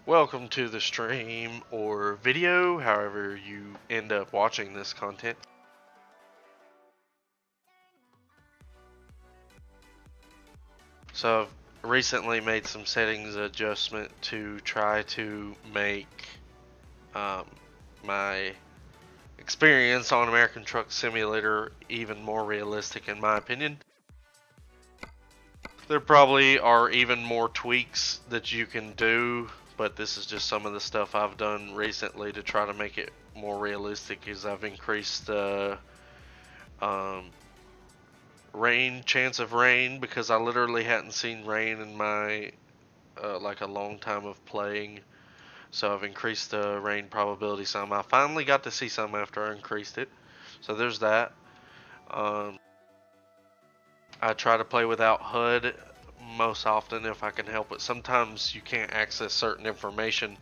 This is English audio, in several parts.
Welcome to the stream or video, however you end up watching this content. So I've recently made some settings adjustment to try to make my experience on American Truck Simulator even more realistic in my opinion. There probably are even more tweaks that you can do, but this is just some of the stuff I've done recently to try to make it more realistic. Is I've increased the chance of rain, because I literally hadn't seen rain in my like a long time of playing. So I've increased the rain probability some. I finally got to see some after I increased it. So there's that. I try to play without HUD most often if I can help it. Sometimes you can't access certain information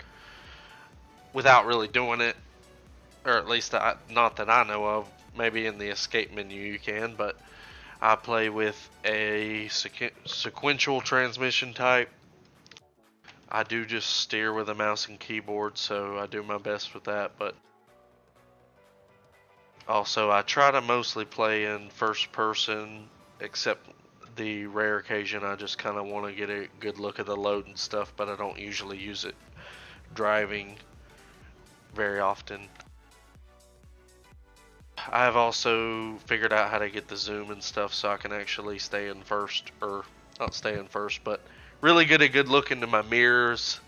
without really doing it, or at least not that I know of. Maybe in the escape menu you can, but I play with a sequential transmission type. I do just steer with a mouse and keyboard, so I do my best with that, but also I try to mostly play in first person, except the rare occasion I just kind of want to get a good look at the load and stuff, but I don't usually use it driving very often. I've also figured out how to get the zoom and stuff so I can actually stay in first, or not stay in first, but really get a good look into my mirrors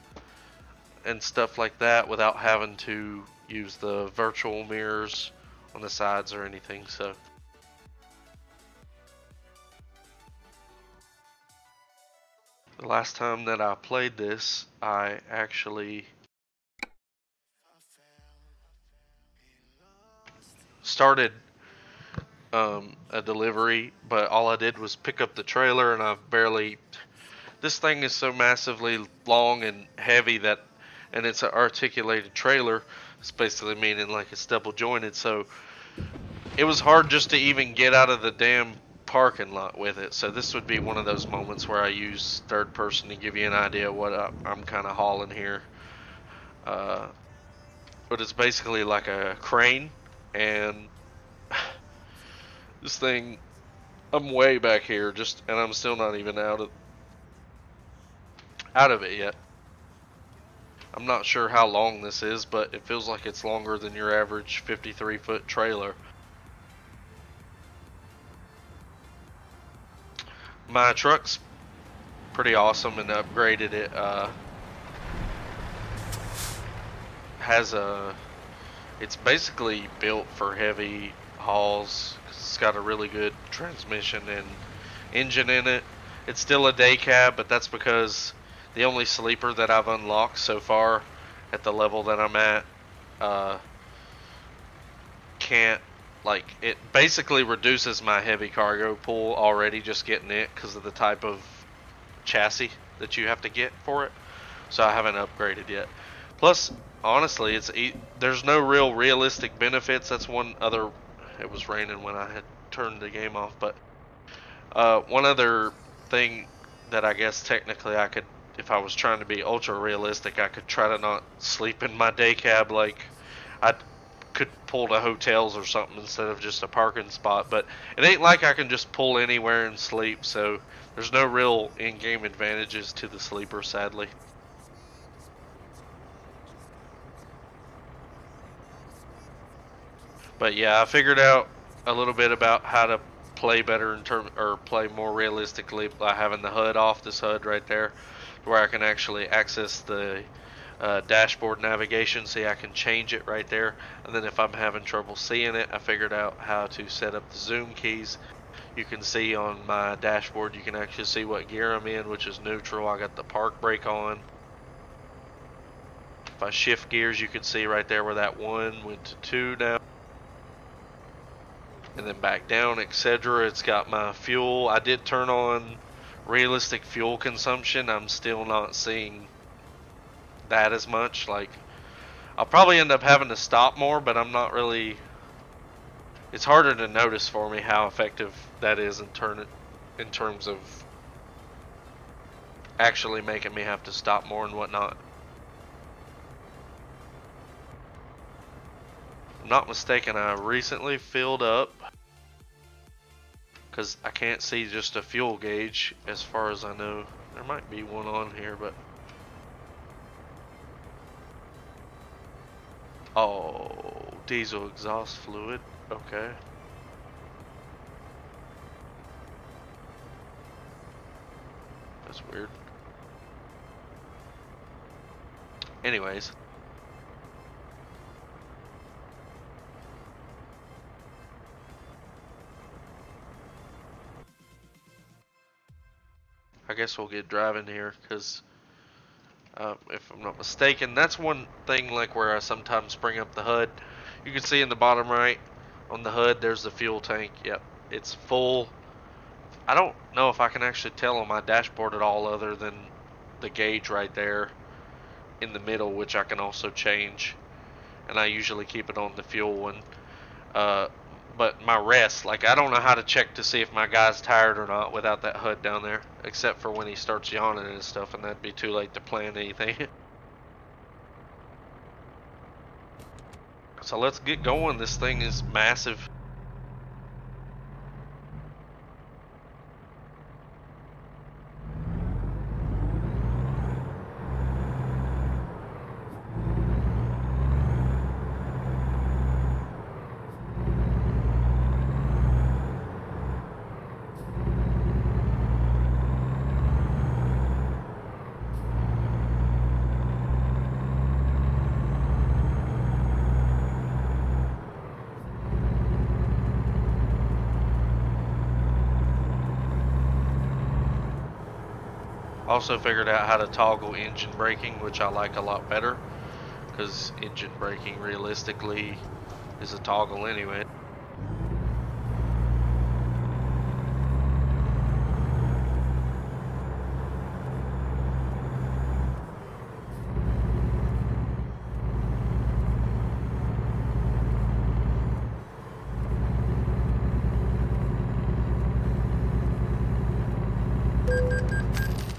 and stuff like that without having to use the virtual mirrors on the sides or anything. So the last time that I played this, I actually started a delivery, but all I did was pick up the trailer, and I've barely... This thing is so massively long and heavy that, and it's an articulated trailer. It's basically meaning like it's double jointed, so it was hard just to even get out of the damn parking lot with it. So this would be one of those moments where I use third person to give you an idea of what I'm kind of hauling here. But it's basically like a crane, and this thing, I'm way back here, and I'm still not even out of it yet. I'm not sure how long this is, but it feels like it's longer than your average 53-foot trailer. My truck's pretty awesome and upgraded. It it's basically built for heavy hauls. It's got a really good transmission and engine in it. It's still a day cab, but that's because the only sleeper that I've unlocked so far at the level that I'm at can't, like, it basically reduces my heavy cargo pull already just getting it because of the type of chassis that you have to get for it. So I haven't upgraded yet. Plus, honestly, there's no real realistic benefits. That's one other... It was raining when I had turned the game off, but one other thing that I guess technically I could, if I was trying to be ultra realistic, I could try to not sleep in my day cab. Like, I could pull to hotels or something instead of just a parking spot, but it ain't like I can just pull anywhere and sleep, so there's no real in-game advantages to the sleeper, sadly. But yeah, I figured out a little bit about how to play better or play more realistically by having the HUD off. This HUD right there, where I can actually access the dashboard navigation. See, I can change it right there, and then if I'm having trouble seeing it, I figured out how to set up the zoom keys. You can see on my dashboard, you can actually see what gear I'm in, which is neutral. I got the park brake on. If I shift gears, you can see right there where that 1 went to 2 now, and then back down, etc. It's got my fuel. I did turn on realistic fuel consumption. I'm still not seeing that as much. Like, I'll probably end up having to stop more, but I'm not really... It's harder to notice for me how effective that is in terms of actually making me have to stop more and whatnot. I'm not mistaken, I recently filled up, because I can't see just a fuel gauge as far as I know. There might be one on here, but oh, diesel exhaust fluid. Okay. That's weird. Anyways. I guess we'll get driving here, because if I'm not mistaken, that's one thing like where I sometimes bring up the HUD. You can see in the bottom right on the HUD there's the fuel tank. Yep, it's full. I don't know if I can actually tell on my dashboard at all other than the gauge right there in the middle, which I can also change, and I usually keep it on the fuel one. But my rest, like I don't know how to check to see if my guy's tired or not without that HUD down there, except for when he starts yawning and stuff, and that'd be too late to plan anything. So let's get going. This thing is massive. Also figured out how to toggle engine braking, which I like a lot better, because engine braking realistically is a toggle anyway.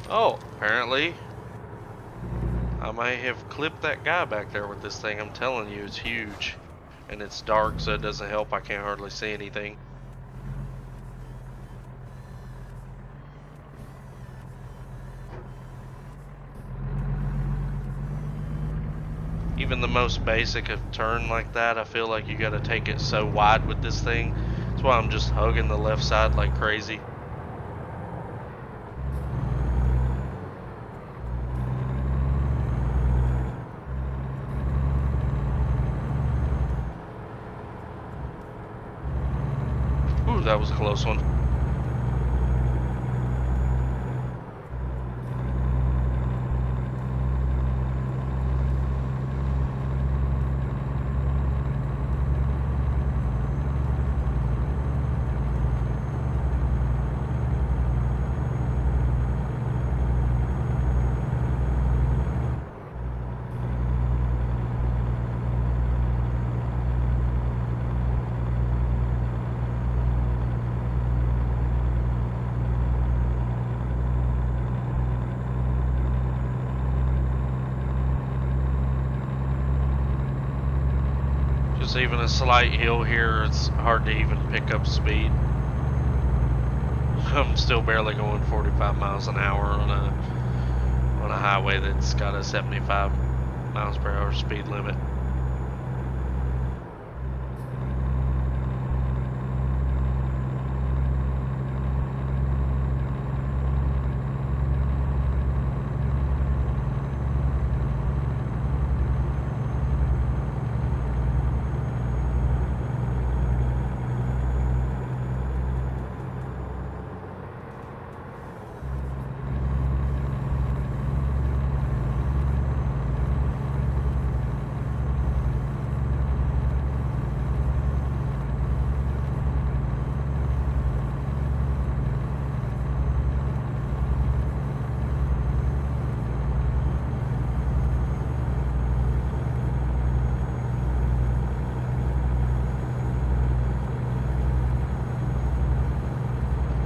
Oh, apparently I may have clipped that guy back there with this thing. I'm telling you, it's huge. And it's dark, so it doesn't help. I can't hardly see anything. Even the most basic of turn like that, I feel like you gotta take it so wide with this thing. That's why I'm just hugging the left side like crazy. Ooh, that was a close one. Even a slight hill here, it's hard to even pick up speed. I'm still barely going 45 miles an hour on a highway that's got a 75 miles per hour speed limit.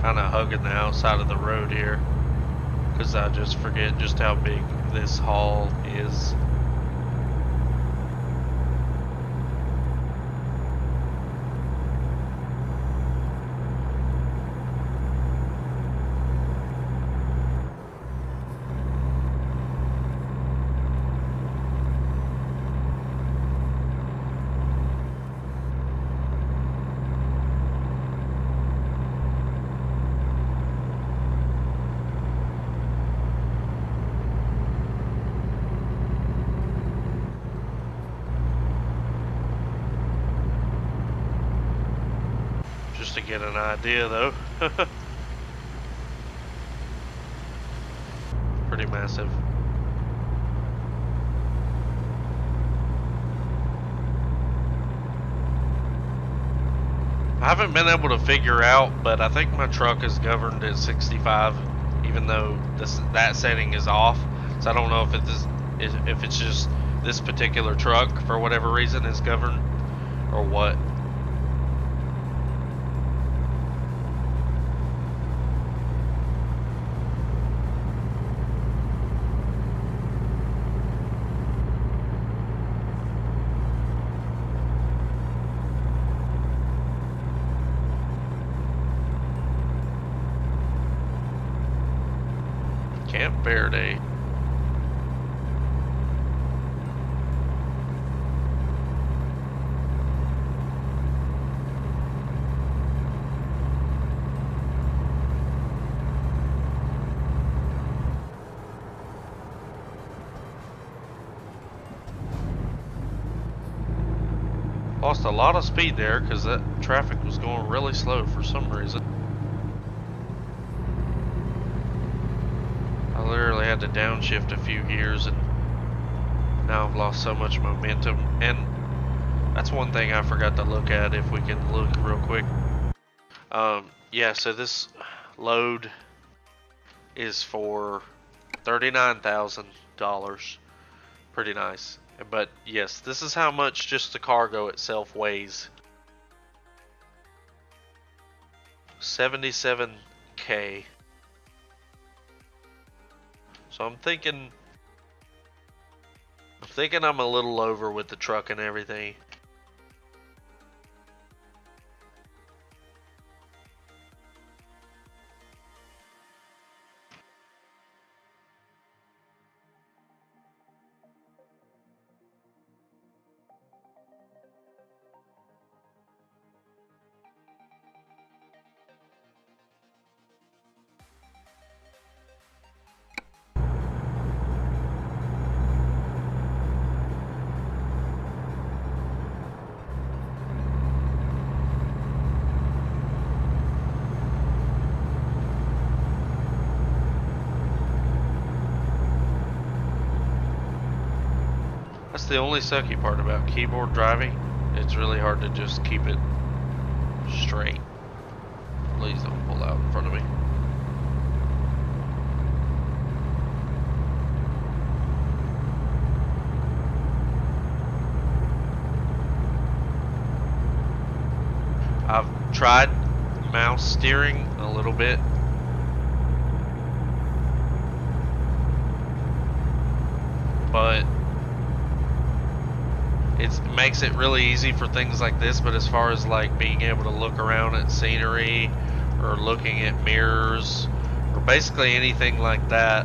Kind of hugging the outside of the road here, because I just forget just how big this haul is. Just to get an idea though. Pretty massive. I haven't been able to figure out, but I think my truck is governed at 65, even though that setting is off. So I don't know if it's just this particular truck for whatever reason is governed or what. Camp Verde. Lost a lot of speed there because that traffic was going really slow for some reason. I literally had to downshift a few gears and now I've lost so much momentum. And that's one thing I forgot to look at, if we can look real quick. Yeah, so this load is for $39,000. Pretty nice. But yes, this is how much just the cargo itself weighs. 77K. So I'm thinking I'm a little over with the truck and everything. That's the only sucky part about keyboard driving. It's really hard to just keep it straight. Please don't pull out in front of me. I've tried mouse steering a little bit. But it makes it really easy for things like this, but as far as like being able to look around at scenery or looking at mirrors or basically anything like that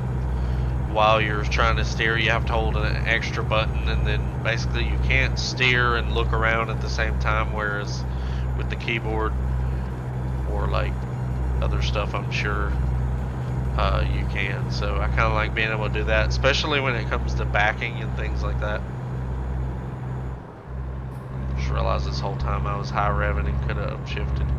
while you're trying to steer, you have to hold an extra button, and then basically you can't steer and look around at the same time, whereas with the keyboard or like other stuff, I'm sure you can. So I kind of like being able to do that, especially when it comes to backing and things like that. Just realized this whole time I was high revving and could have upshifted.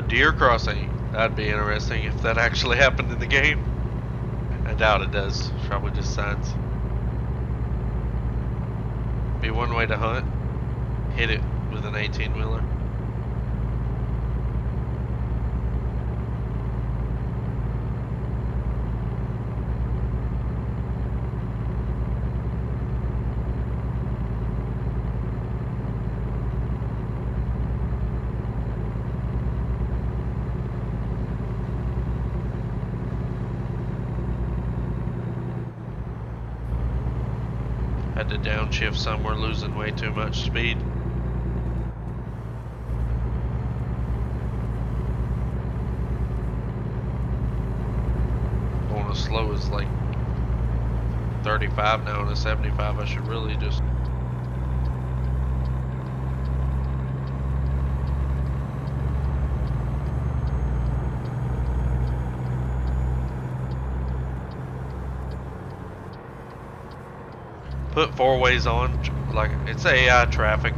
Deer crossing. That'd be interesting if that actually happened in the game. I doubt it does. Probably just signs. Be one way to hunt. Hit it with an 18-wheeler. Had to downshift somewhere, losing way too much speed. slow as like 35 now and a 75. I should really just put four ways on. Like, it's AI traffic.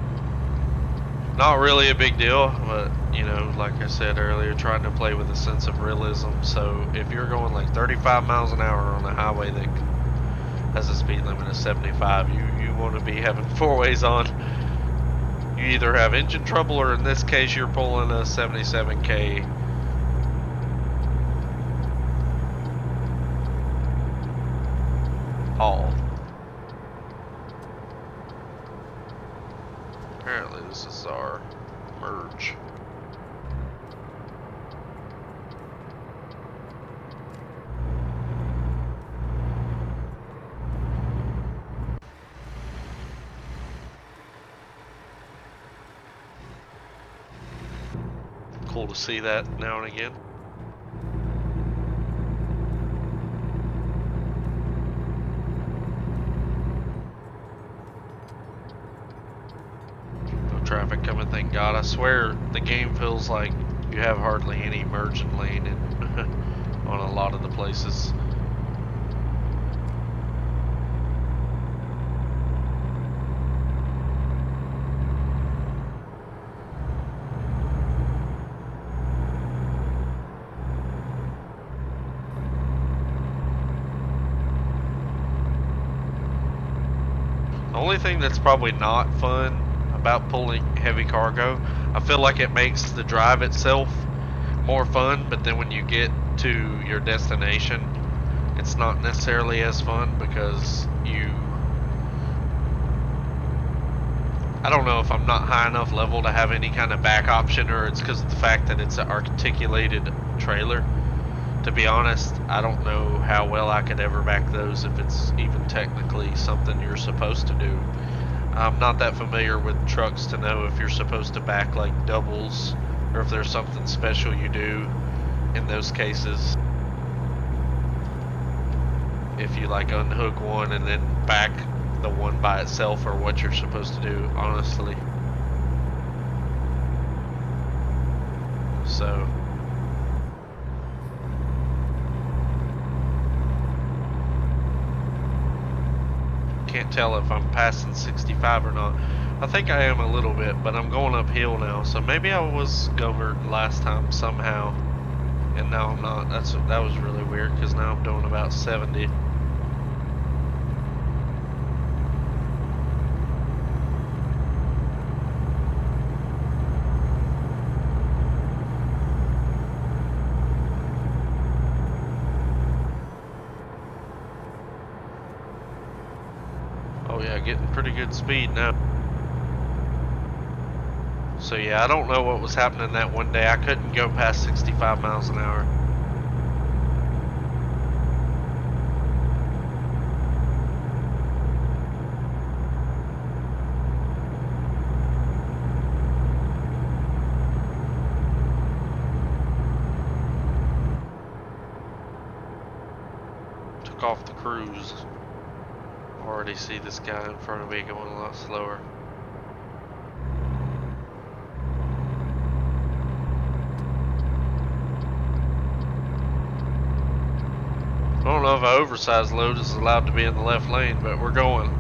Not really a big deal, but you know, like I said earlier, trying to play with a sense of realism. So if you're going like 35 miles an hour on a highway that has a speed limit of 75, you want to be having four ways on. You either have engine trouble, or in this case you're pulling a 77k haul. Apparently this is our merge. Cool to see that now and again. No traffic coming, thank God. I swear the game feels like you have hardly any merging lane in on a lot of the places. The only thing that's probably not fun about pulling heavy cargo, I feel like it makes the drive itself more fun, but then when you get to your destination, it's not necessarily as fun because I don't know if I'm not high enough level to have any kind of back option, or it's because of the fact that it's an articulated trailer. To be honest, I don't know how well I could ever back those, if it's even technically something you're supposed to do. I'm not that familiar with trucks to know if you're supposed to back like doubles, or if there's something special you do in those cases. If you like unhook one and then back the one by itself, or what you're supposed to do, honestly. So can't tell if I'm passing 65 or not. I think I am a little bit, but I'm going uphill now, so maybe I was governed last time somehow, and now I'm not. That was really weird, because now I'm doing about 70. Oh yeah, getting pretty good speed now. So yeah, I don't know what was happening that one day. I couldn't go past 65 miles an hour. Took off the cruise. Already see this guy in front of me going a lot slower. I don't know if an oversized load is allowed to be in the left lane, but we're going.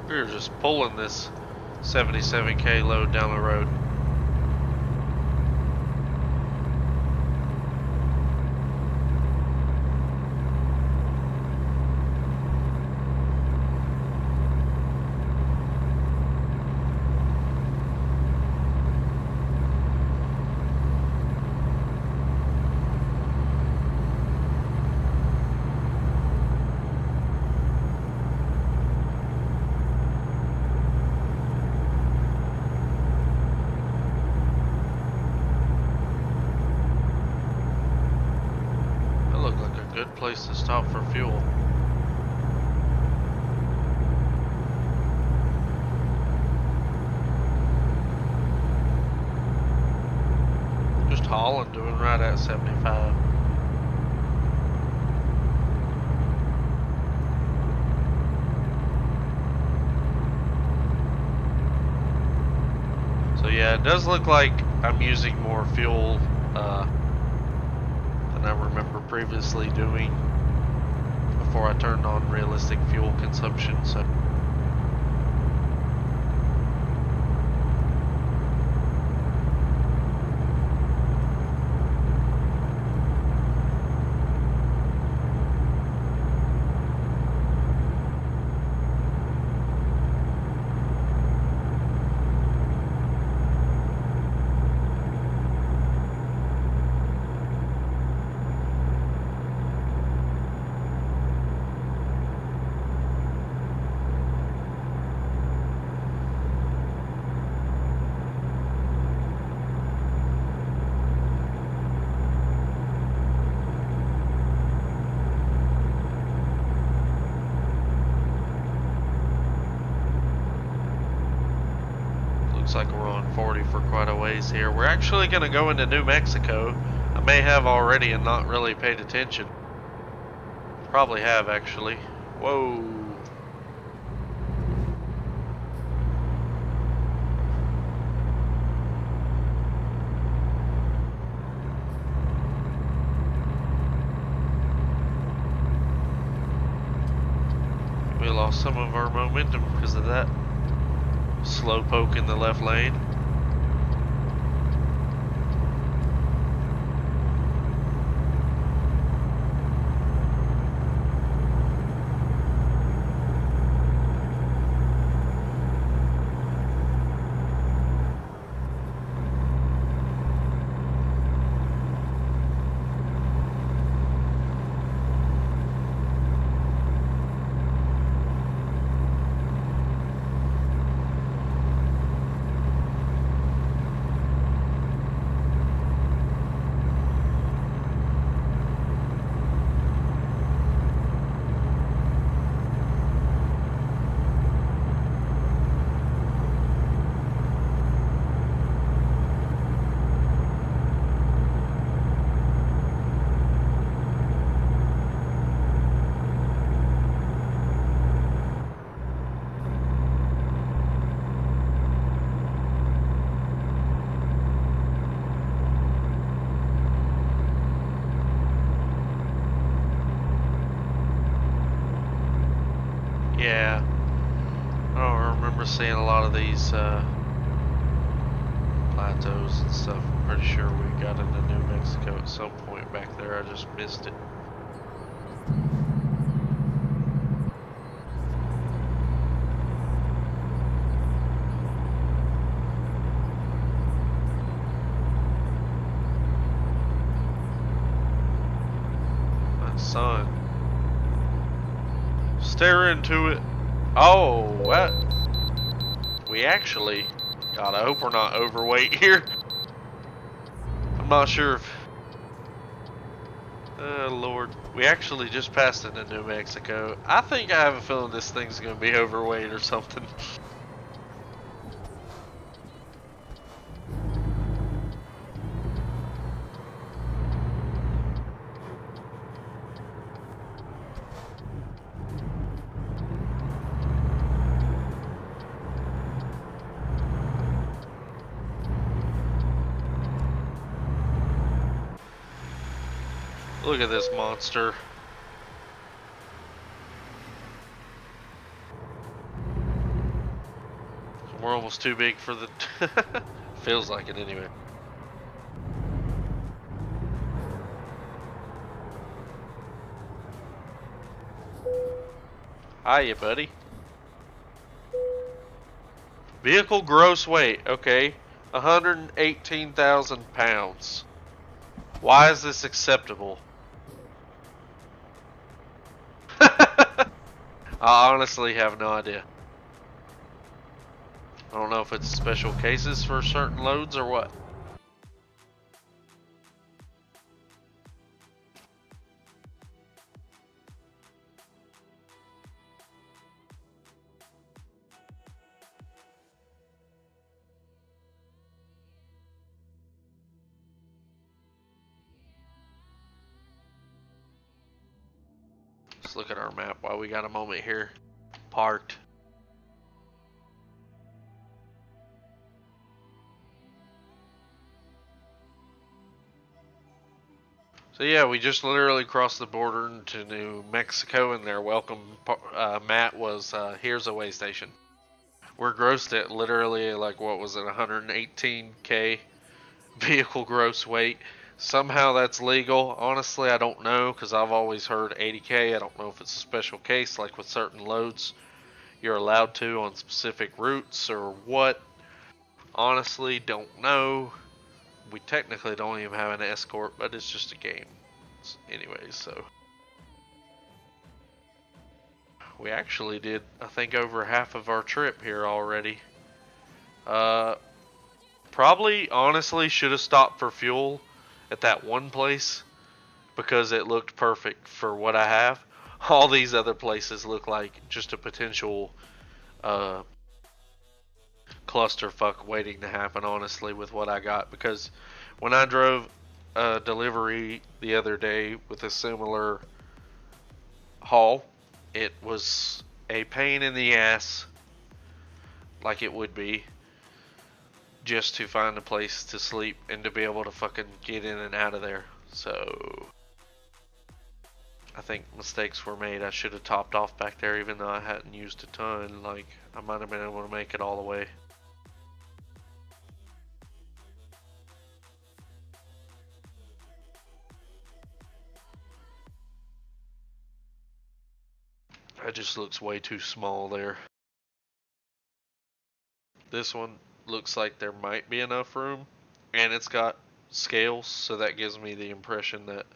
We were just pulling this 77k load down the road. place to stop for fuel. Just hauling, doing right at 75. So yeah, it does look like I'm using more fuel than I remember previously doing before I turned on realistic fuel consumption. So looks like we're on 40 for quite a ways here. We're actually going to go into New Mexico. I may have already and not really paid attention. Probably have, actually. Whoa. We lost some of our momentum because of that slow poke in the left lane. Yeah, I don't remember seeing a lot of these plateaus and stuff. I'm pretty sure we got into New Mexico at some point back there. I just missed it. My son. Stare into it. Oh, what? We actually, God, I hope we're not overweight here. I'm not sure if, Lord. We actually just passed into New Mexico. I think I have a feeling this thing's gonna be overweight or something. Look at this monster. We're almost too big for the... Feels like it anyway. Hiya, buddy. Vehicle gross weight, okay. 118,000 pounds. Why is this acceptable? I honestly have no idea. I don't know if it's special cases for certain loads or what. Let's look at our map while we got a moment here. Parked. So yeah, we just literally crossed the border into New Mexico, and their welcome mat was, here's a way station. We're grossed at literally, like, what was it, 118K vehicle gross weight. Somehow that's legal. Honestly, I don't know, because I've always heard 80K. I don't know if it's a special case, like with certain loads you're allowed to on specific routes or what. Honestly, don't know. We technically don't even have an escort, but it's just a game. Anyways, so we actually did, I think, over half of our trip here already. Probably, honestly, should have stopped for fuel at that one place because it looked perfect for what I have. All these other places look like just a potential clusterfuck waiting to happen, honestly, with what I got. Because when I drove a delivery the other day with a similar haul, it was a pain in the ass, like it would be, just to find a place to sleep and to be able to fucking get in and out of there. So I think mistakes were made. I should have topped off back there, even though I hadn't used a ton. Like, I might have been able to make it all the way. That just looks way too small there. This one looks like there might be enough room, and it's got scales, so that gives me the impression that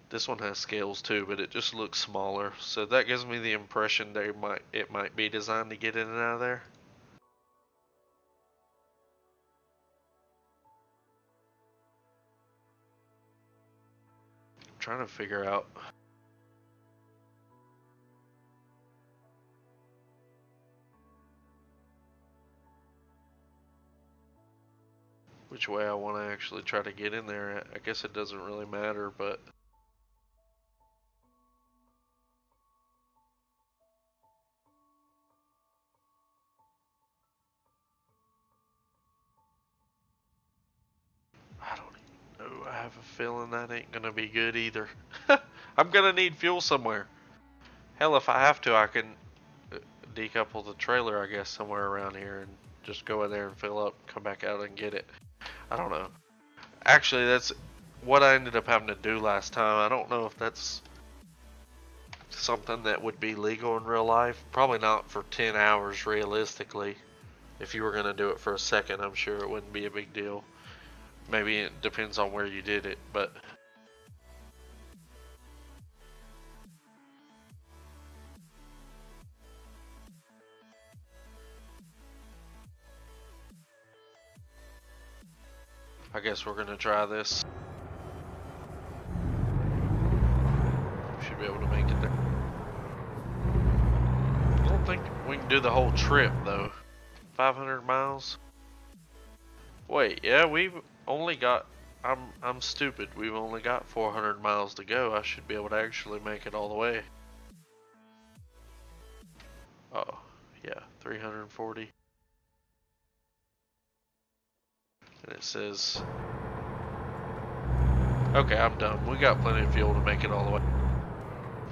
this one has scales too, but it just looks smaller. So that gives me the impression that it might be designed to get in and out of there. I'm trying to figure out which way I want to actually try to get in there. I guess it doesn't really matter, but I don't even know. I have a feeling that ain't gonna be good either. I'm gonna need fuel somewhere. Hell, if I have to, I can decouple the trailer, I guess, somewhere around here and just go in there and fill up, come back out and get it. I don't know. Actually, that's what I ended up having to do last time. I don't know if that's something that would be legal in real life. Probably not for 10 hours realistically. If you were going to do it for a second, I'm sure it wouldn't be a big deal. Maybe it depends on where you did it, but I guess we're going to try this. Should be able to make it there. I don't think we can do the whole trip though. 500 miles. Wait, yeah, we've only got, I'm stupid. We've only got 400 miles to go. I should be able to actually make it all the way. Oh, yeah, 340. And it says, okay, I'm done. We got plenty of fuel to make it all the way.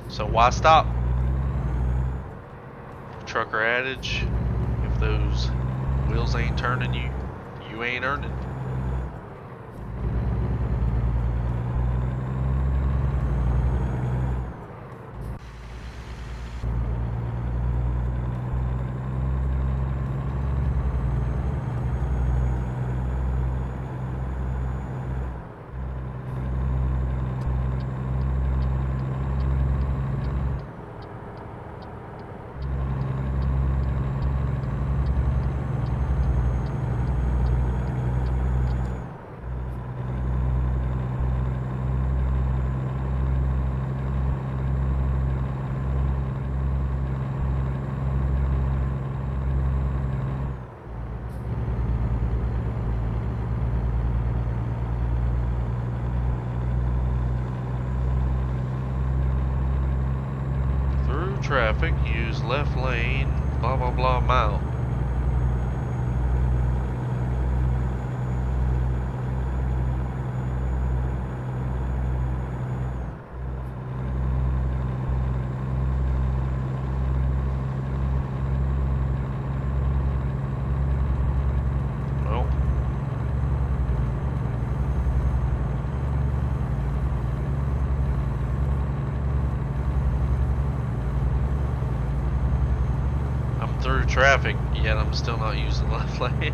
So why stop? Trucker adage, if those wheels ain't turning, you ain't earning. traffic, use left lane, blah blah blah mile. Well, I'm through traffic, yet I'm still not using left lane.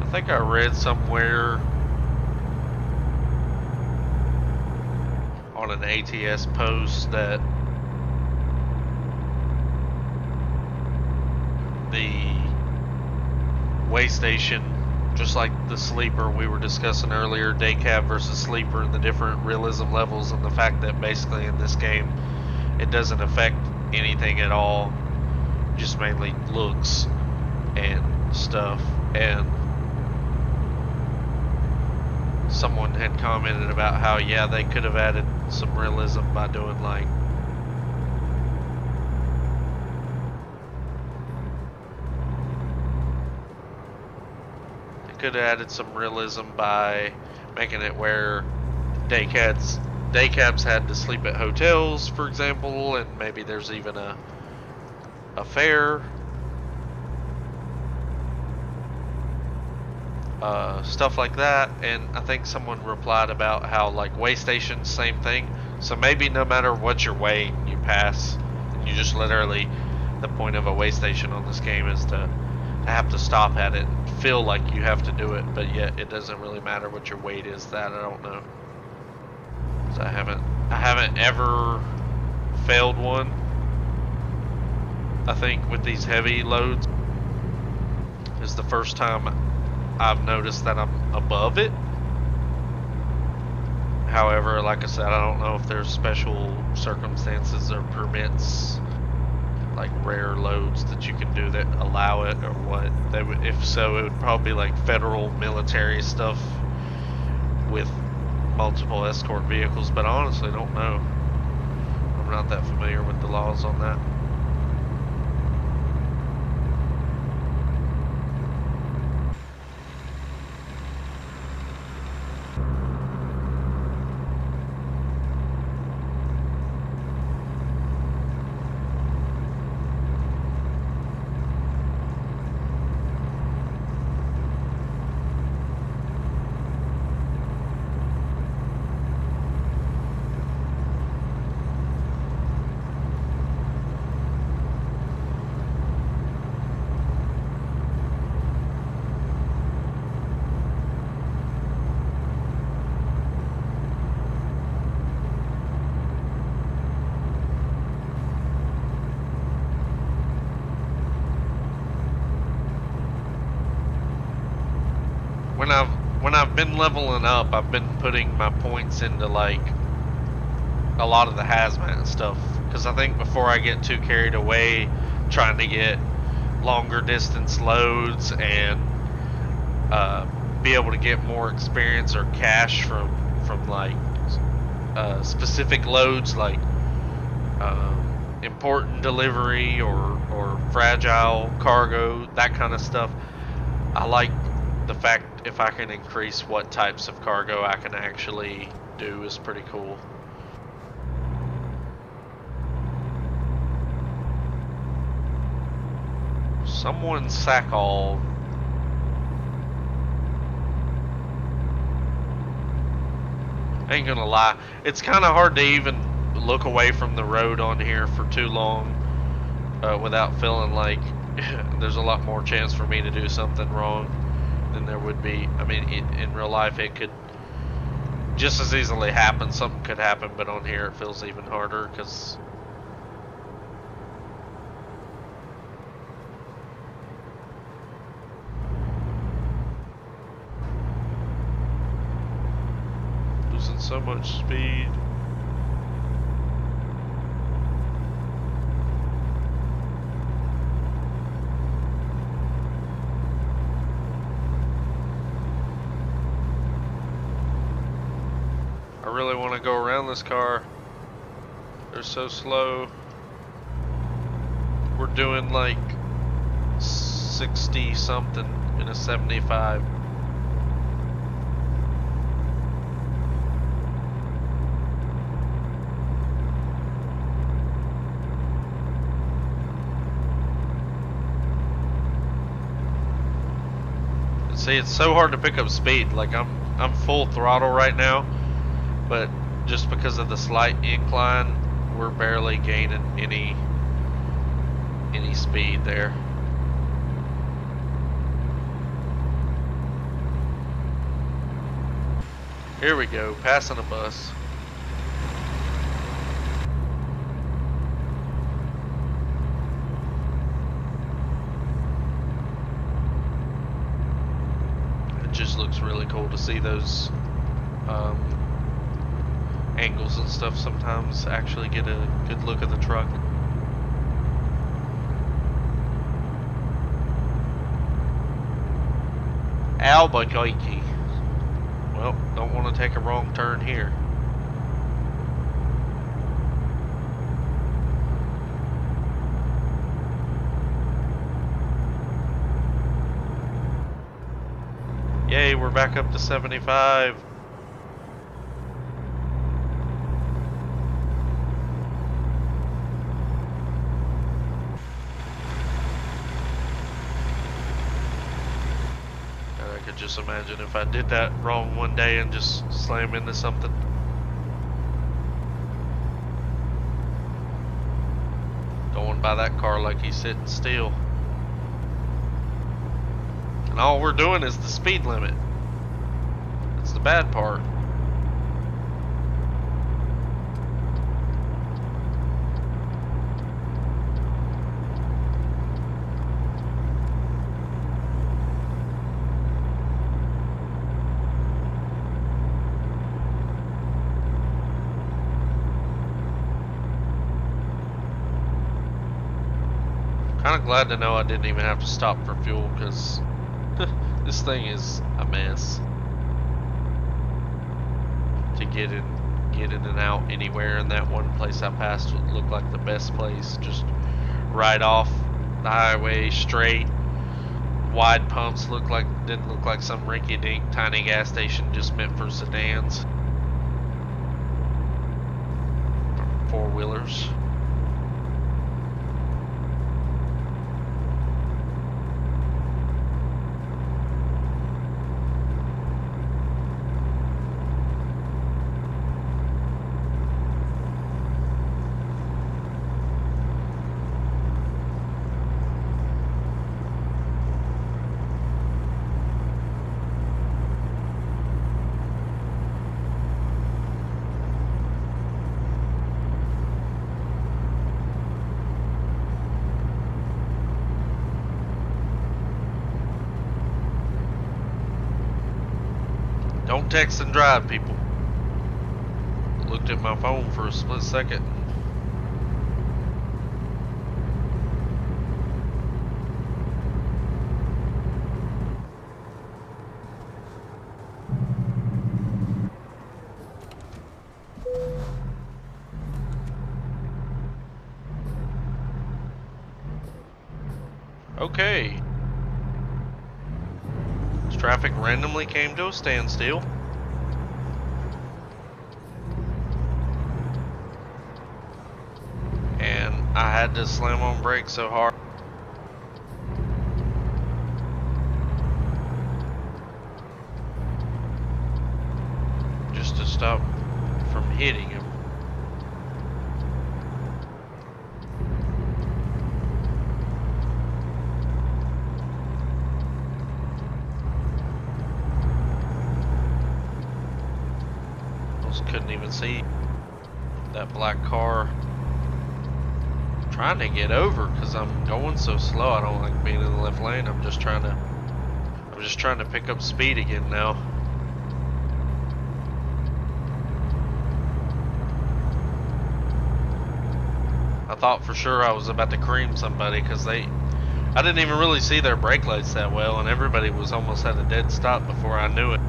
I think I read somewhere on an ATS post that the way station, just like the sleeper we were discussing earlier, day cab versus sleeper, and the different realism levels, and the fact that basically in this game it doesn't affect anything at all, just mainly looks and stuff. And someone had commented about how, yeah, they could have added some realism by doing like could have added some realism by making it where day cabs had to sleep at hotels, for example, and maybe there's even a fare, stuff like that. And I think someone replied about how like way stations, same thing. So maybe no matter what your way you pass, you just literally, the point of a way station on this game is to have to stop at it, feel like you have to do it, but yet it doesn't really matter what your weight is. That I don't know. So I haven't ever failed one. I think with these heavy loads is the first time I've noticed that I'm above it. However, like I said, I don't know if there's special circumstances or permits, like rare loads that you can do that allow it, or what. They would, if so, it would probably be like federal military stuff with multiple escort vehicles, but I honestly don't know. I'm not that familiar with the laws on that. When I've been leveling up, I've been putting my points into like a lot of the hazmat stuff, because I think before I get too carried away trying to get longer distance loads and be able to get more experience or cash from like specific loads, like important delivery or fragile cargo, that kind of stuff. I like the fact if I can increase what types of cargo I can actually do is pretty cool. Someone sack all. Ain't gonna lie, it's kind of hard to even look away from the road on here for too long without feeling like there's a lot more chance for me to do something wrong than there would be. I mean, in real life, it could just as easily happen. Something could happen, but on here it feels even harder because losing so much speed. I really want to go around this car. They're so slow. We're doing like 60 something in a 75. See, it's so hard to pick up speed. Like I'm full throttle right now, but just because of the slight incline, we're barely gaining any speed there. Here we go, passing a bus. It just looks really cool to see those angles and stuff sometimes actually get a good look at the truck. Albuquerque. Well, don't want to take a wrong turn here. Yay, we're back up to 75. Just imagine if I did that wrong one day and just slam into something. Going by that car like he's sitting still. And all we're doing is the speed limit. That's the bad part. Kind of glad to know I didn't even have to stop for fuel because this thing is a mess to get in and out anywhere. And that one place I passed would look like the best place, just right off the highway, straight, wide pumps. Didn't look like some rinky-dink tiny gas station just meant for sedans, four-wheelers. Don't text and drive, people. Looked at my phone for a split second. Okay. Traffic randomly came to a standstill. And I had to slam on brakes so hard. Just to stop from hitting him. didn't even see that black car. I'm trying to get over because I'm going so slow. I don't like being in the left lane. I'm just trying to pick up speed again now. I thought for sure I was about to cream somebody because I didn't even really see their brake lights that well, and everybody was almost at a dead stop before I knew it.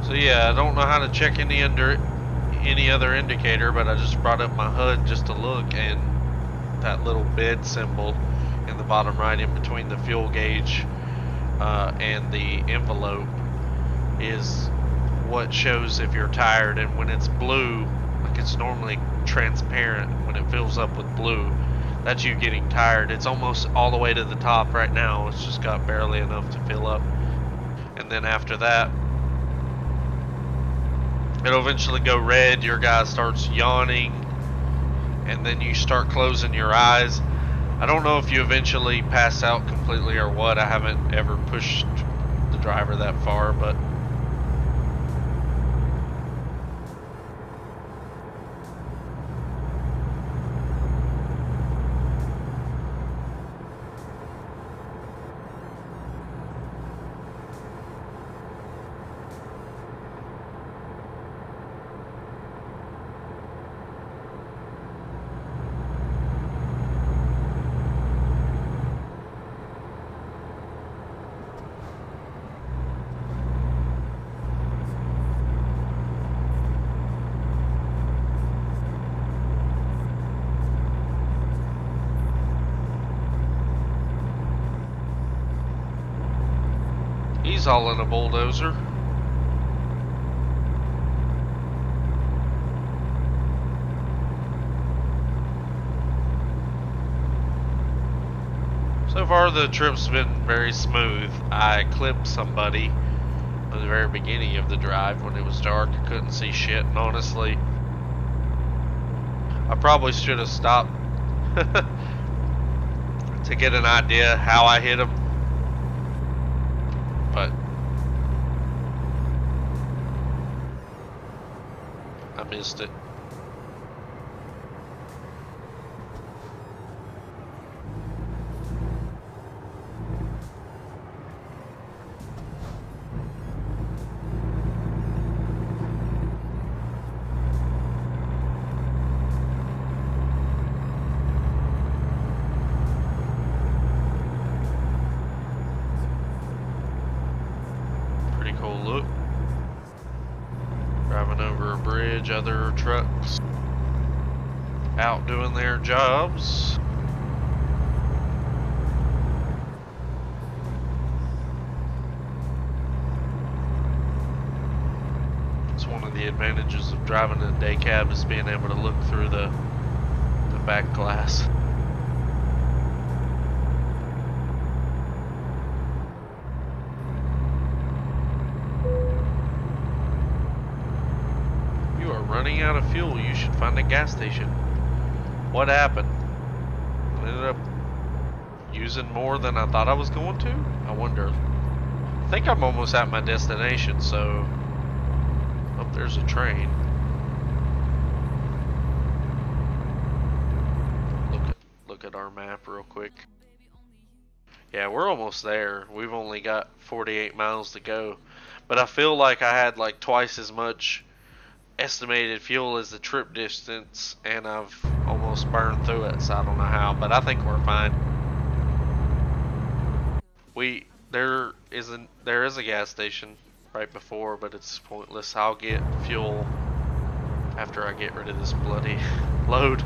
So yeah, I don't know how to check any other indicator, but I just brought up my HUD just to look, and that little bed symbol in the bottom right in between the fuel gauge and the envelope is what shows if you're tired. And when it's blue, like it's normally transparent, when it fills up with blue, that's you getting tired. It's almost all the way to the top right now. It's just got barely enough to fill up. And then after that, it'll eventually go red. Your guy starts yawning, and then you start closing your eyes. I don't know if you eventually pass out completely or what. I haven't ever pushed the driver that far, but he's all in a bulldozer. So far the trip's been very smooth. I clipped somebody at the very beginning of the drive when it was dark. I couldn't see shit, and honestly, I probably should have stopped to get an idea how I hit him, but I missed it. Pretty cool look. Driving over a bridge, other trucks out doing their jobs. It's one of the advantages of driving a day cab, is being able to look through the back glass. Running out of fuel, you should find a gas station. What happened? I ended up using more than I thought I was going to? I wonder. I think I'm almost at my destination, so oh, there's a train. Look at our map real quick. Yeah, we're almost there. We've only got 48 miles to go. But I feel like I had like twice as much estimated fuel as the trip distance, and I've almost burned through it, so I don't know how, but I think we're fine. There is a gas station right before, but it's pointless. I'll get fuel after I get rid of this bloody load.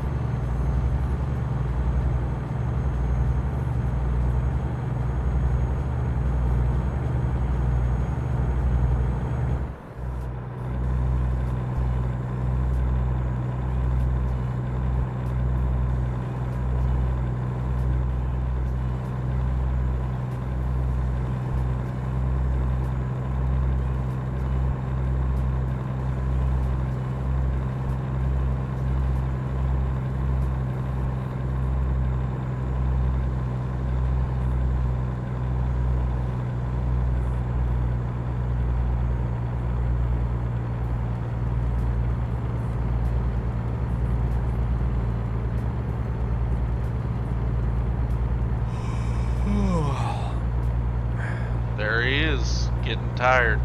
There he is, getting tired.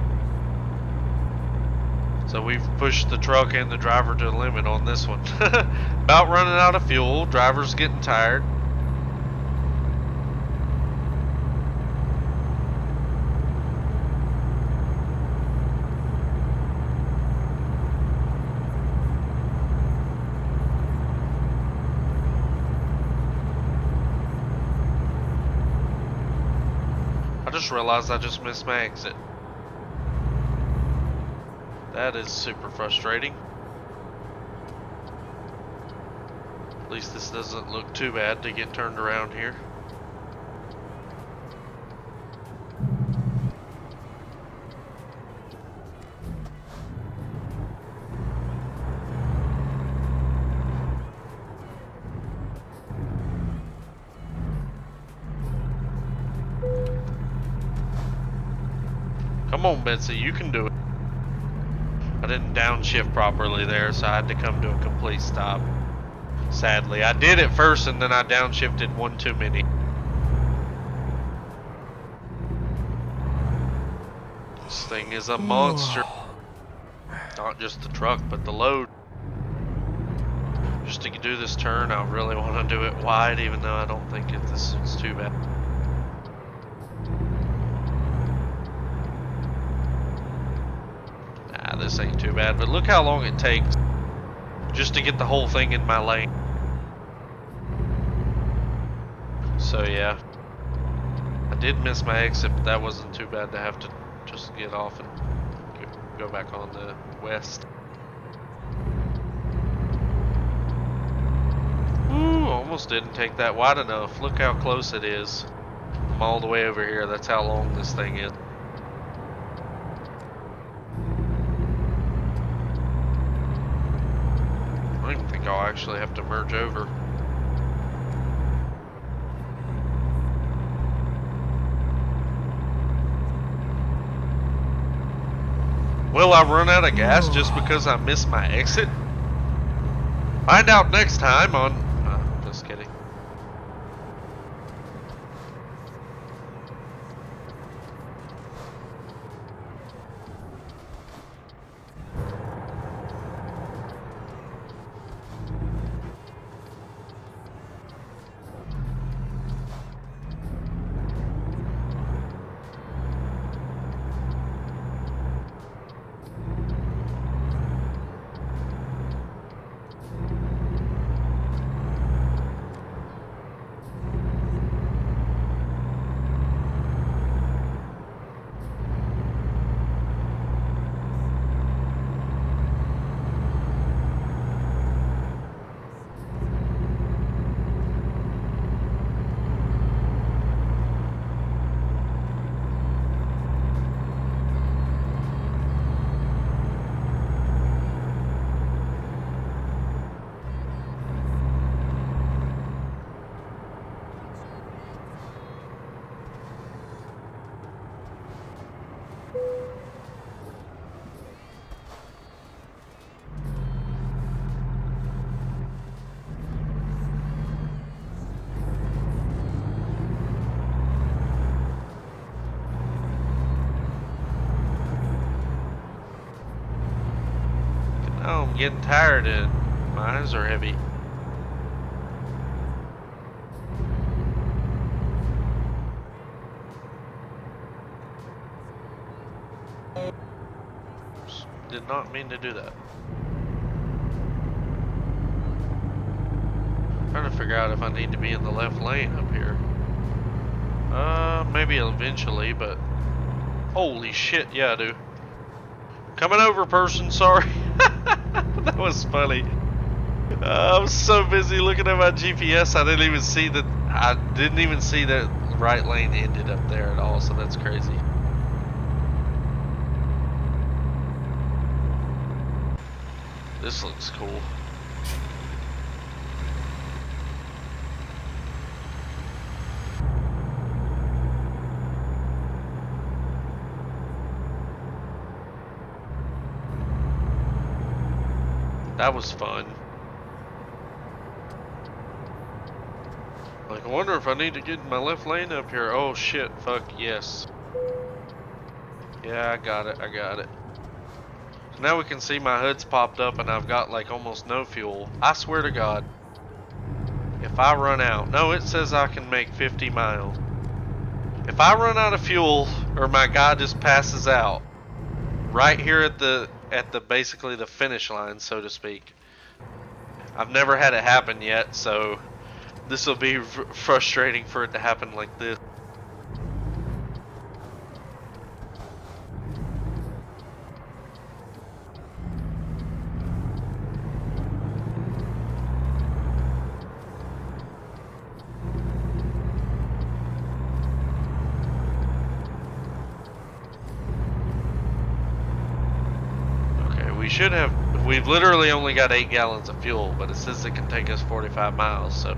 So we've pushed the truck and the driver to the limit on this one. About running out of fuel, driver's getting tired. I just realized I just missed my exit. That is super frustrating. At least this doesn't look too bad to get turned around here. Come on, Betsy, you can do it. I didn't downshift properly there, so I had to come to a complete stop. Sadly, I did it first and then I downshifted one too many. This thing is a monster. Not just the truck, but the load. Just to do this turn, I really want to do it wide, even though I don't think this is too bad. Nah, this ain't too bad, but look how long it takes just to get the whole thing in my lane. So yeah, I did miss my exit, but that wasn't too bad to have to just get off and go back on the west. Ooh, almost didn't take that wide enough. Look how close it is. I'm all the way over here. That's how long this thing is. I don't even think I'll actually have to merge over. Will I run out of gas just because I missed my exit? Find out next time on... just kidding. Oh, I'm getting tired and my eyes are heavy. did not mean to do that. Trying to figure out if I need to be in the left lane up here. Maybe eventually, but holy shit, yeah, I do. Coming over, person, sorry. That was funny. I was so busy looking at my GPS, I didn't even see that. I didn't even see that right lane ended up there at all, so that's crazy. This looks cool. That was fun. Like, I wonder if I need to get in my left lane up here. Oh shit, fuck yes. Yeah, I got it, I got it. So now we can see my hood's popped up and I've got like almost no fuel. I swear to God, if I run out, no, it says I can make 50 miles. If I run out of fuel or my guy just passes out, right here at the basically the finish line, so to speak. I've never had it happen yet, so this will be frustrating for it to happen like this. We've literally only got 8 gallons of fuel, but it says it can take us 45 miles, so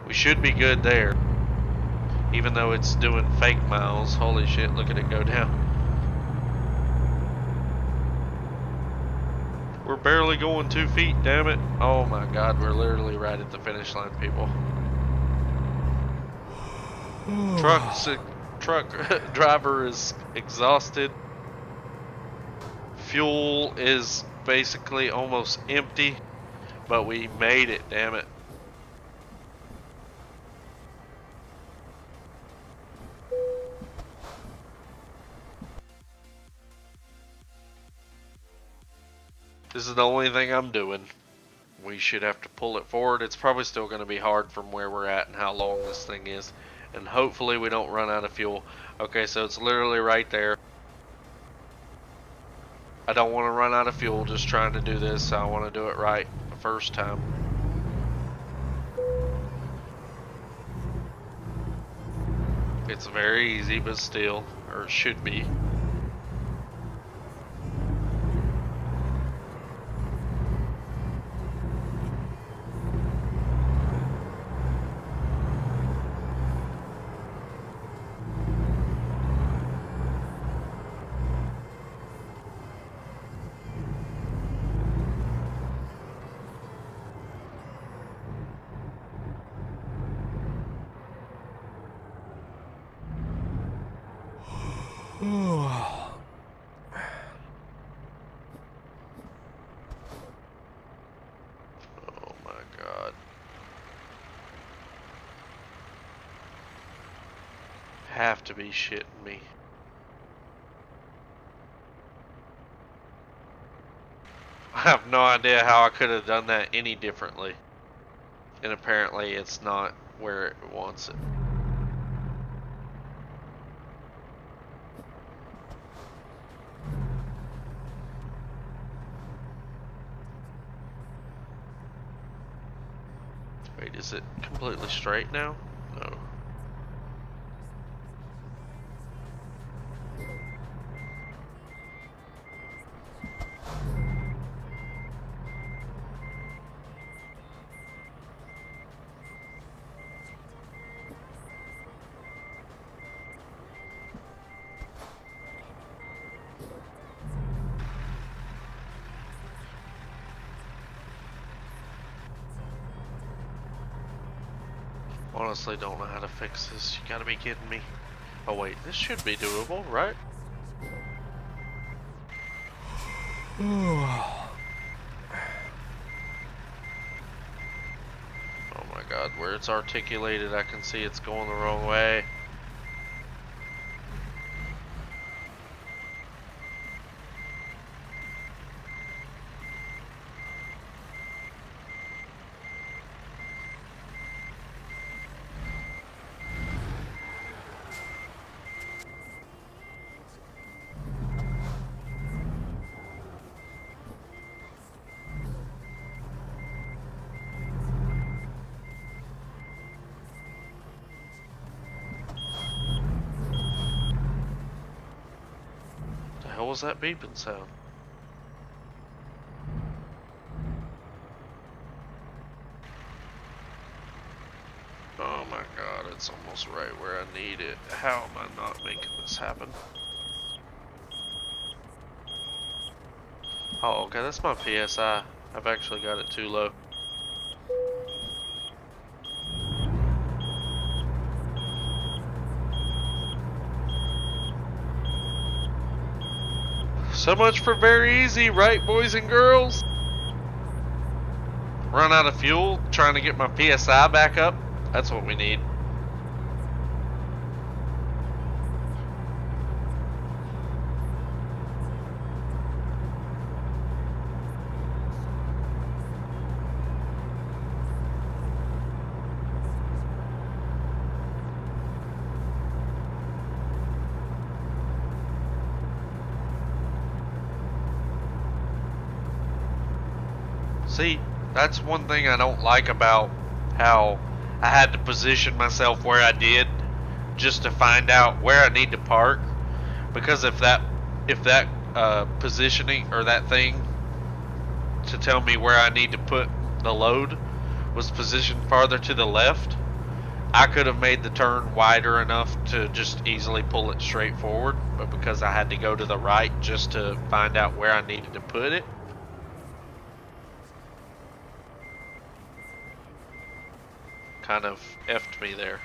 we should be good there. Even though it's doing fake miles. Holy shit, look at it go down. We're barely going 2 feet, damn it. Oh my God, we're literally right at the finish line, people. Truck driver is exhausted. Fuel is basically almost empty, but we made it, damn it. This is the only thing I'm doing. We should have to pull it forward. It's probably still going to be hard from where we're at and how long this thing is, and hopefully we don't run out of fuel. Okay, so it's literally right there. I don't want to run out of fuel just trying to do this. I want to do it right the first time. It's very easy, but still, or it should be. Have to be shitting me. I have no idea how I could have done that any differently. And apparently it's not where it wants it. Wait, is it completely straight now? No. Honestly don't know how to fix this. You gotta be kidding me. Oh wait, this should be doable, right? Oh my God, where it's articulated I can see it's going the wrong way. was that beeping sound? Oh my god, it's almost right where I need it. How am I not making this happen? Oh, okay, that's my PSI. I've actually got it too low. So much for very easy, right, boys and girls? Run out of fuel, trying to get my PSI back up. That's what we need. See, that's one thing I don't like about how I had to position myself where I did just to find out where I need to park. Because if that positioning or that thing to tell me where I need to put the load was positioned farther to the left, I could have made the turn wider enough to just easily pull it straight forward. But because I had to go to the right just to find out where I needed to put it, kind of effed me there.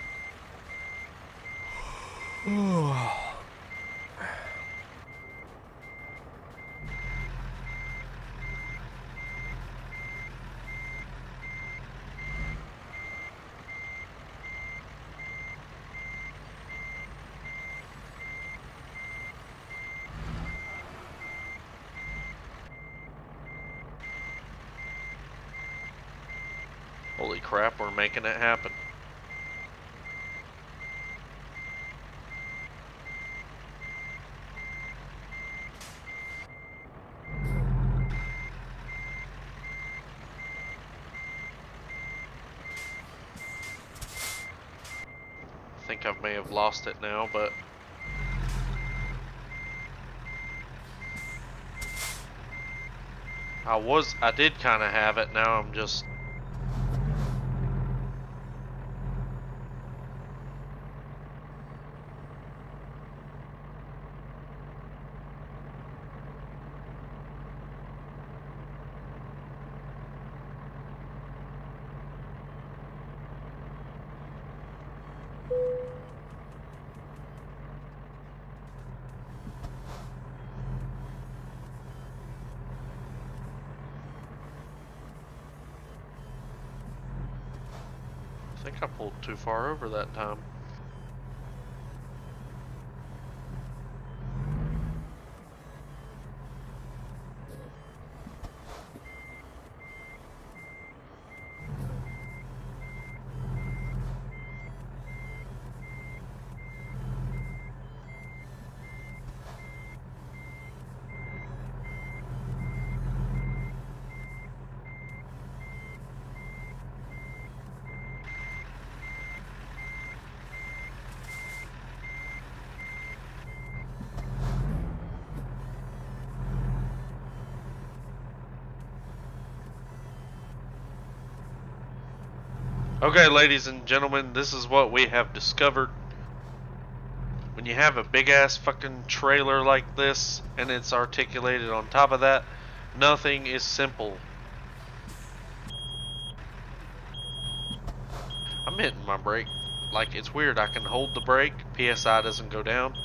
Holy crap, we're making it happen. I think I may have lost it now, but I did kind of have it. Now I'm just I think I pulled too far over that time. Okay, ladies and gentlemen, this is what we have discovered. When you have a big ass fucking trailer like this and it's articulated on top of that, nothing is simple. I'm hitting my brake. Like, it's weird. I can hold the brake, PSI doesn't go down.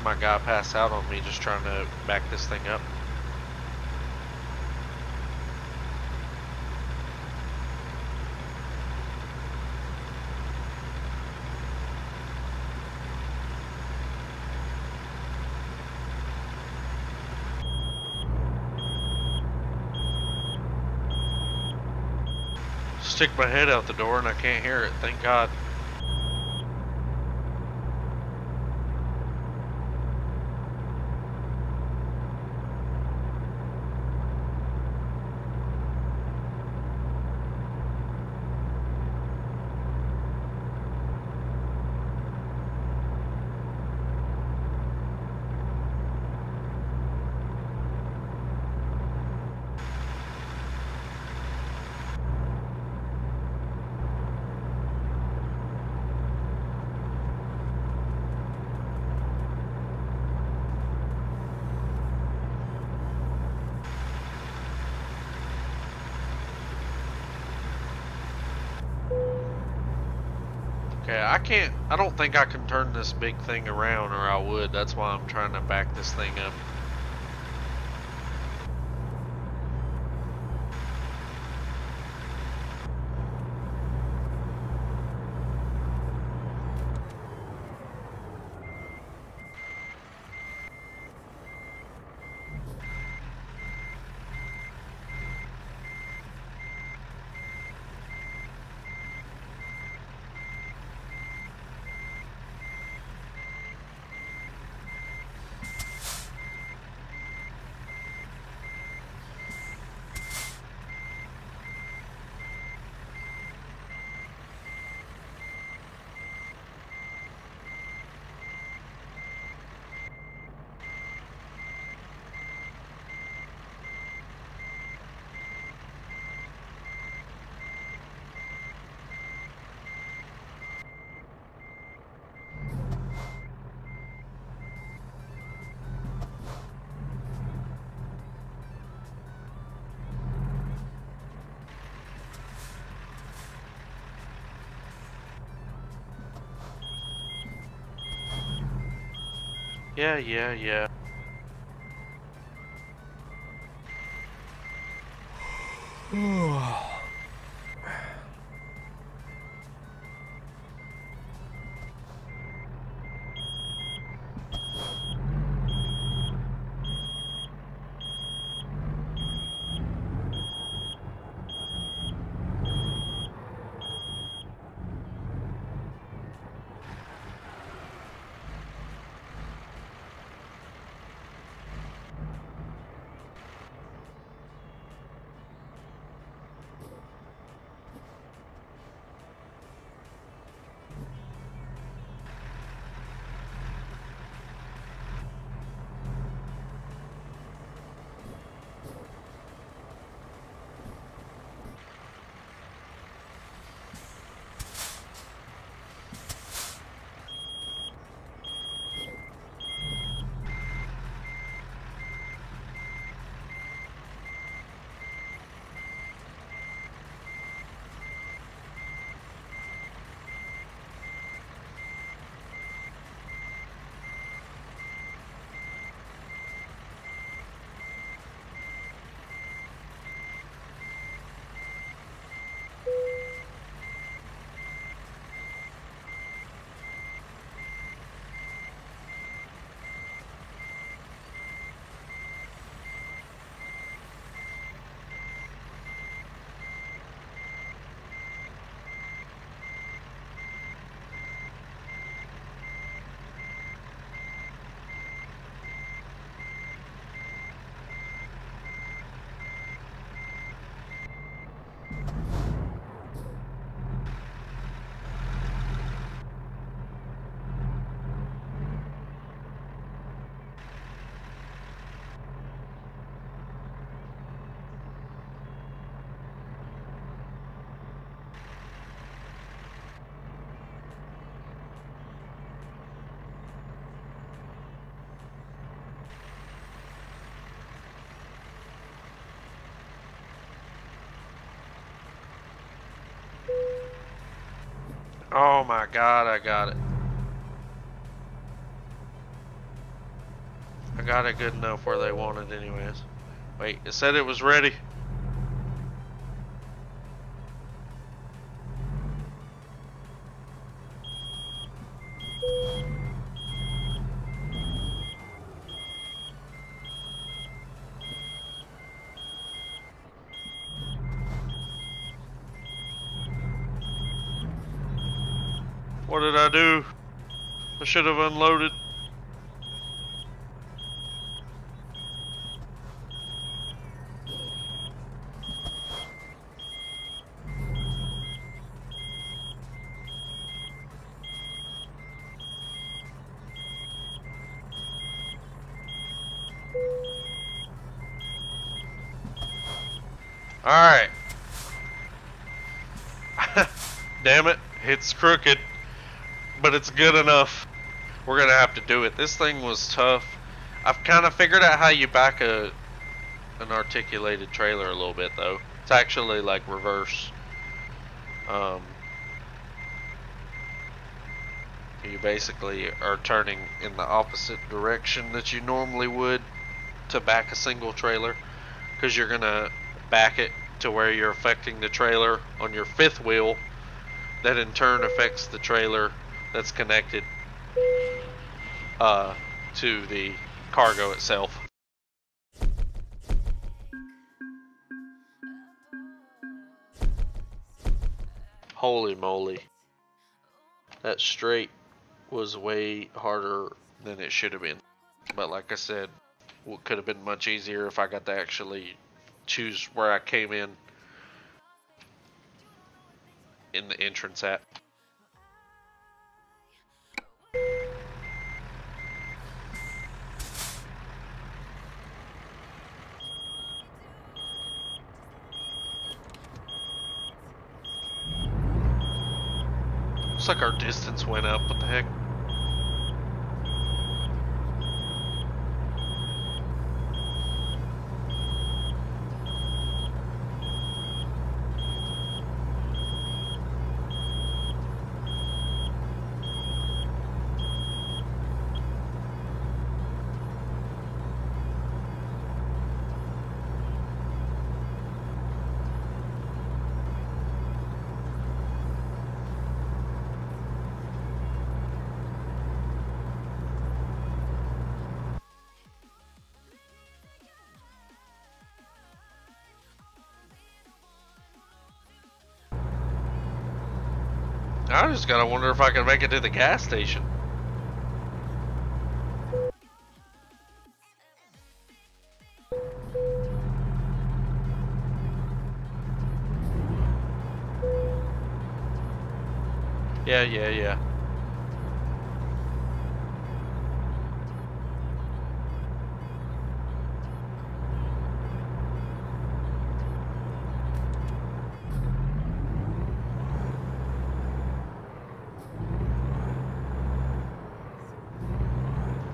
My guy passed out on me just trying to back this thing up. Stick my head out the door and I can't hear it, thank God. Okay, I don't think I can turn this big thing around, or I would. That's why I'm trying to back this thing up. Yeah. Oh my god, I got it. I got it good enough where they want it anyways. Wait, it said it was ready. What did I do? I should have unloaded. Alright. Damn it, it's crooked, but it's good enough. We're gonna have to do it. This thing was tough. I've kind of figured out how you back an articulated trailer a little bit though. It's actually like reverse. You basically are turning in the opposite direction that you normally would to back a single trailer, because you're gonna back it to where you're affecting the trailer on your fifth wheel, that in turn affects the trailer that's connected to the cargo itself. Holy moly. That straight was way harder than it should have been. But like I said, what could have been much easier if I got to actually choose where I came in the entrance at. Looks like our distance went up. What the heck? I just gotta wonder if I can make it to the gas station. Yeah.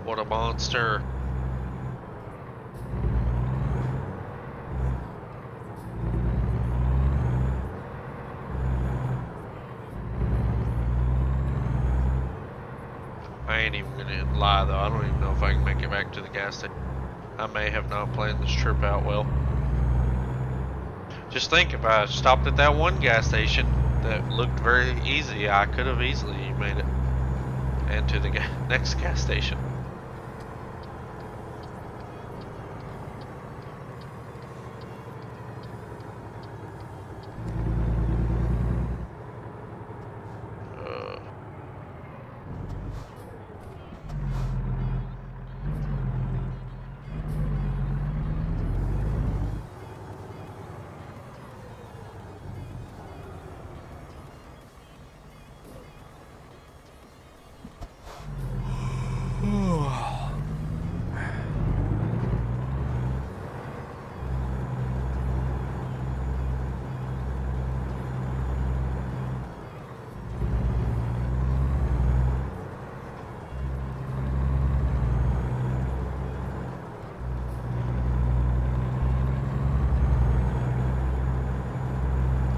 What a monster. I ain't even gonna lie though, I don't even know if I can make it back to the gas station. I may have not planned this trip out well. Just think, if I stopped at that one gas station that looked very easy, I could have easily made it. And to the next gas station.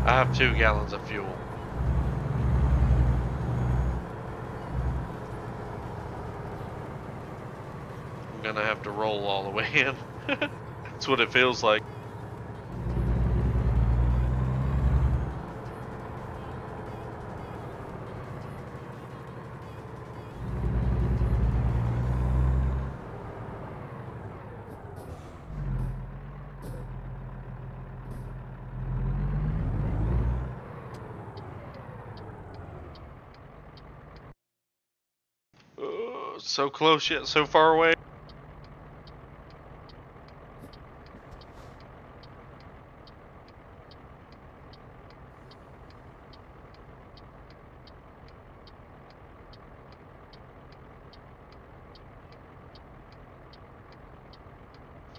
I have 2 gallons of fuel. I'm gonna have to roll all the way in. That's what it feels like. So close yet so far away.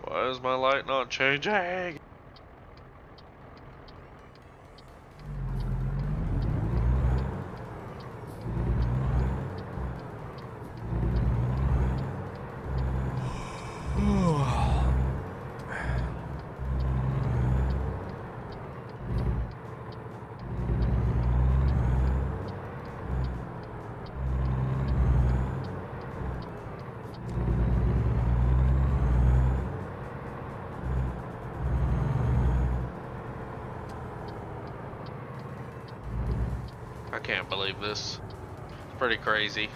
Why is my light not changing? can't believe this. It's pretty crazy.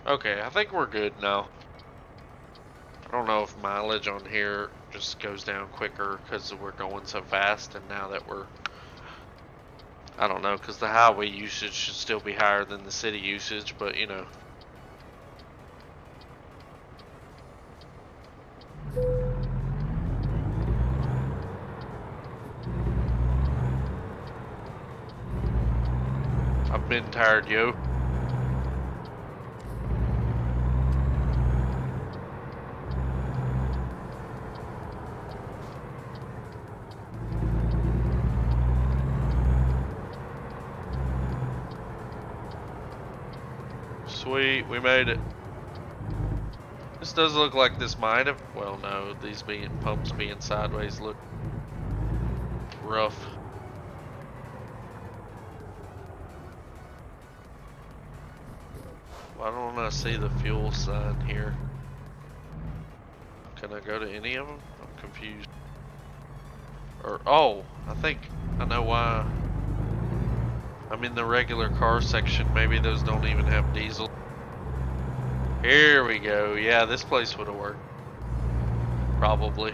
Okay, I think we're good now. I don't know if mileage on here just goes down quicker because we're going so fast, and now that we're, I don't know, because the highway usage should still be higher than the city usage, but you know. I've been tired, yo. Sweet, we made it. This does look like this might have, well no, these pumps being sideways look rough. Why don't I see the fuel sign here? Can I go to any of them? I'm confused. Or, oh, I think I know why. I'm in the regular car section. Maybe those don't even have diesel. Here we go. Yeah, this place would have worked. Probably.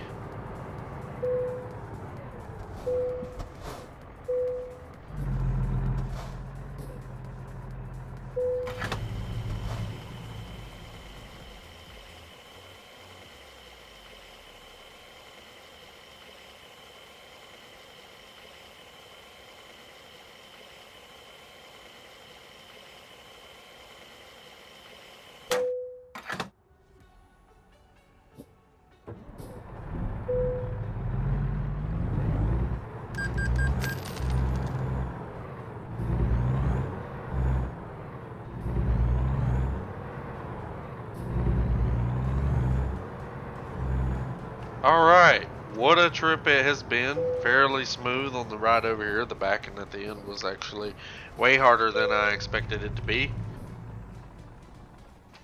Alright, what a trip it has been. Fairly smooth on the ride over here. The back and at the end was actually way harder than I expected it to be.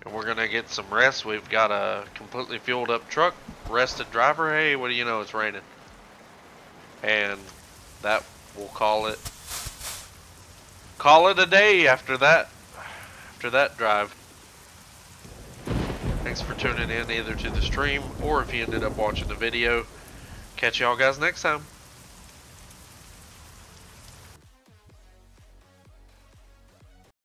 And we're gonna get some rest. We've got a completely fueled up truck, rested driver. Hey, what do you know, it's raining. And that will call it a day after that drive. Thanks for tuning in either to the stream or if you ended up watching the video. Catch y'all guys next time.